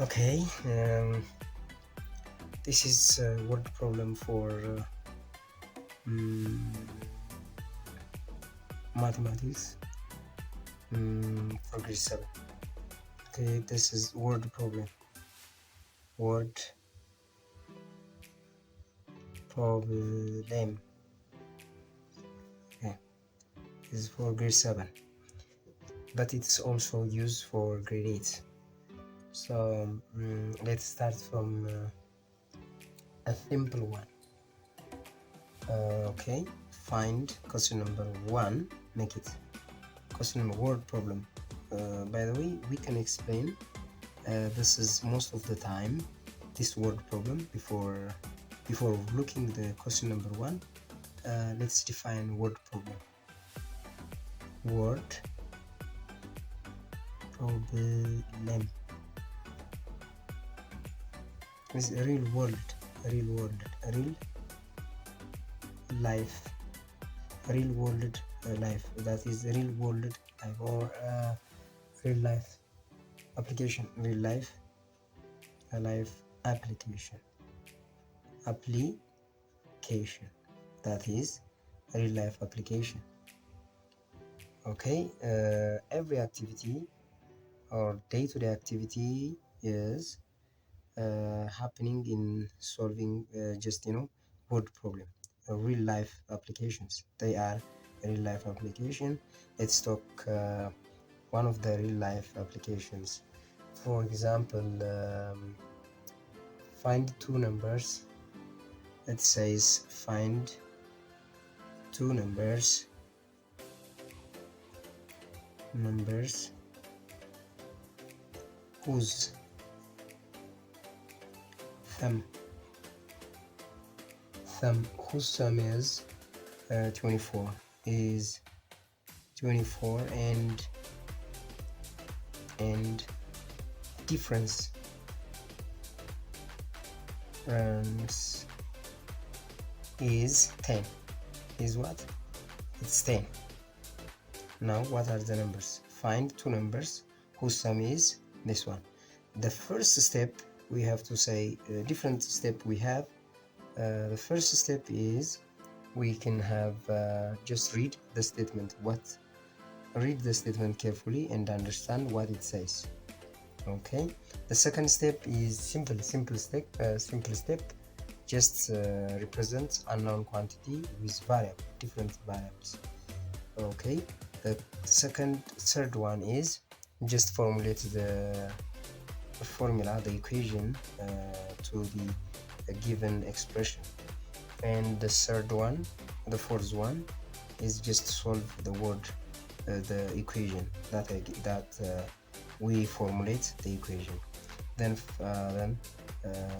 Okay, this is a word problem for mathematics for grade 7. Okay, this is word problem. Word problem. Okay, this is for grade 7, but it's also used for grade 8. So let's start from a simple one. Okay, find question number 1. Make it question number word problem. By the way, we can explain this is most of the time this word problem before looking the question number 1. Let's define word problem. Word problem is real world, real life, real world life. That is real world life or real life application, real life application. That is real life application. Okay, every activity or day-to-day activity is happening in solving just word problem. Real life applications, they are real life application. Let's talk one of the real life applications. For example, find two numbers. It says find two numbers whose sum is 24 and difference is 10. Is what? It's 10. Now what are the numbers? Find two numbers whose sum is this one. The first step we have to say different step we have. The first step is we can have just read the statement. Read the statement carefully and understand what it says. Okay, the second step is simple step. Just represent unknown quantity with different variables. Okay, the third one is just formulate the the equation to the given expression. And the fourth one is just solve the equation that we formulate the equation. Then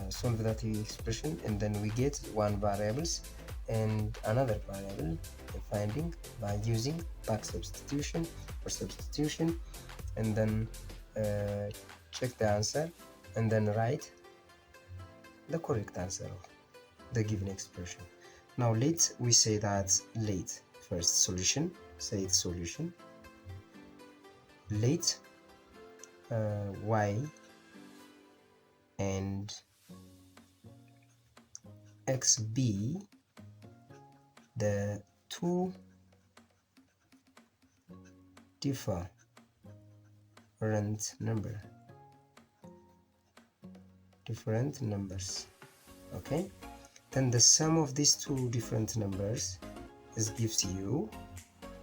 solve that expression, and then we get one variables and another variable finding by using back substitution or substitution, and then check the answer and then write the correct answer of the given expression. Now we say that first solution. Say it's solution. Let y and x be the two different numbers. Okay, then the sum of these two different numbers gives you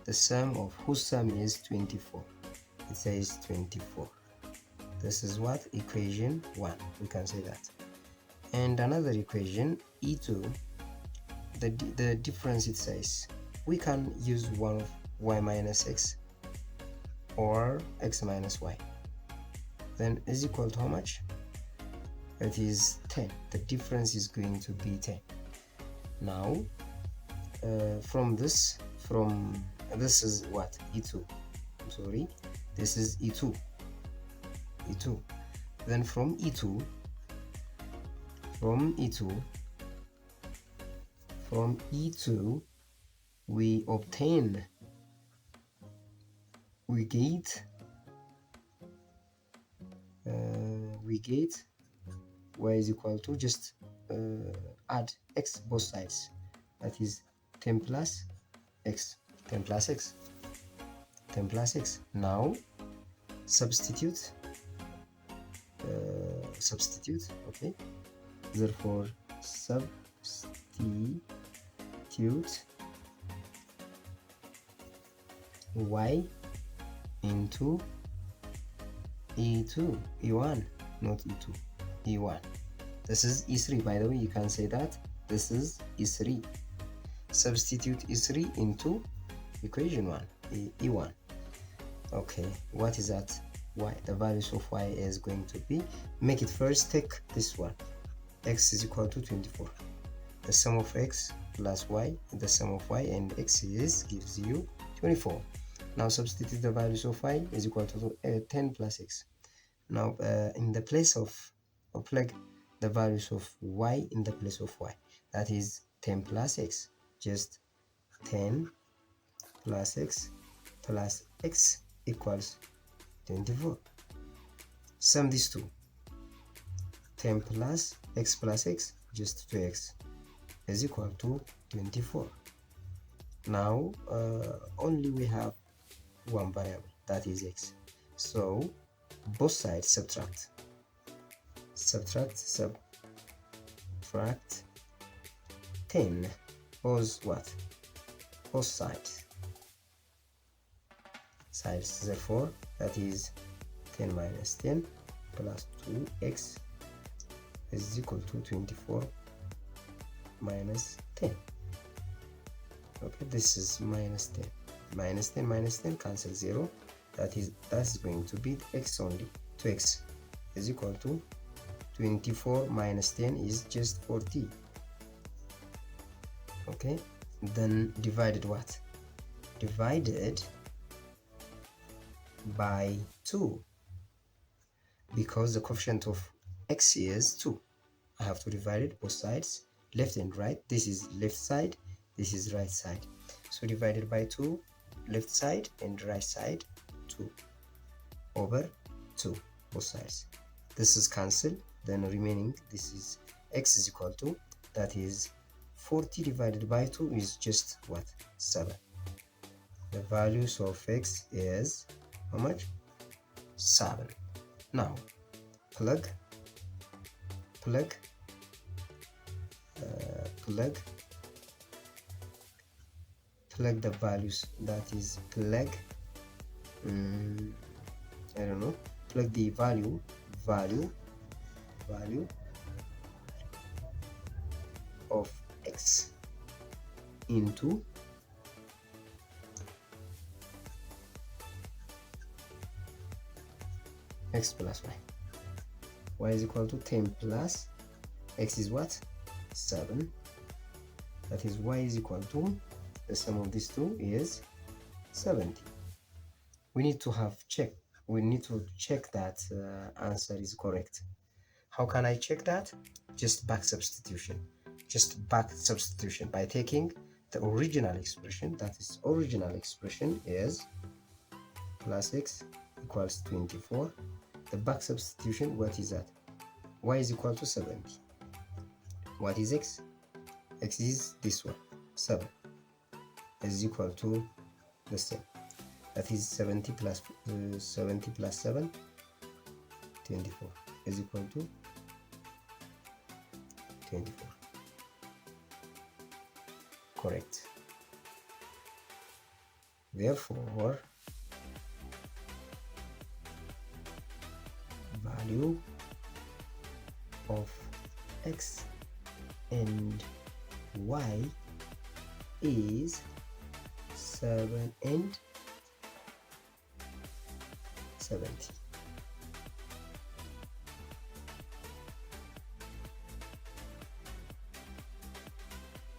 the sum of whose sum is 24. It says 24. This is what? Equation 1. We can say that. And another equation, E2, the difference it says, we can use one of y minus x or x minus y. Then is equal to how much? It is 10. The difference is going to be 10. Now, this is what? E2. I'm sorry. This is E2. Then from E2 we we get y is equal to, just add x both sides, that is 10 plus x, 10 plus x, 10 plus x. Now substitute, okay, therefore substitute y into e2, e1, not e2, e1. This is e3, by the way, you can say that this is e3. Substitute e3 into equation 1, e1. Okay, what is that? Y, the values of y is going to be, make it first, take this one, x is equal to 24. The sum of x plus y, the sum of y and x gives you 24. Now substitute the values of y is equal to 10 plus x. Now in the place of, plug the values of y in the place of y, that is 10 plus x, just 10 plus x equals 24. Sum these two, 10 plus x, just 2x is equal to 24. Now only we have one variable, that is x, so both sides subtract 10, both what, both sides, therefore that is 10 minus 10 plus 2x is equal to 24 minus 10. Okay, this is minus 10, minus 10 cancel 0, that's going to be x only. 2x is equal to 24 minus 10 is just 40. Okay, then divided what? Divided by 2, because the coefficient of x is 2. I have to divide it both sides, left and right. This is left side, this is right side, so divided by 2, left side and right side, 2 over 2 both sides. This is cancelled, then remaining, this is x is equal to, that is 40 divided by 2 is just what, 7. The values of x is how much? 7. Now plug the values, that is plug I don't know, plug the value of x into x plus y is equal to 10 plus x is what, 7, that is y is equal to, the sum of these two is 70. We need to check that answer is correct. How can I check that? Just back substitution by taking the original expression, that is original expression is plus x equals 24. The back substitution, what is that? Y is equal to 70. What is x? X is this one, 7, is equal to the same, that is 70 plus 7, 24 is equal to 24. Correct. Therefore value of x and y is 7 and 70.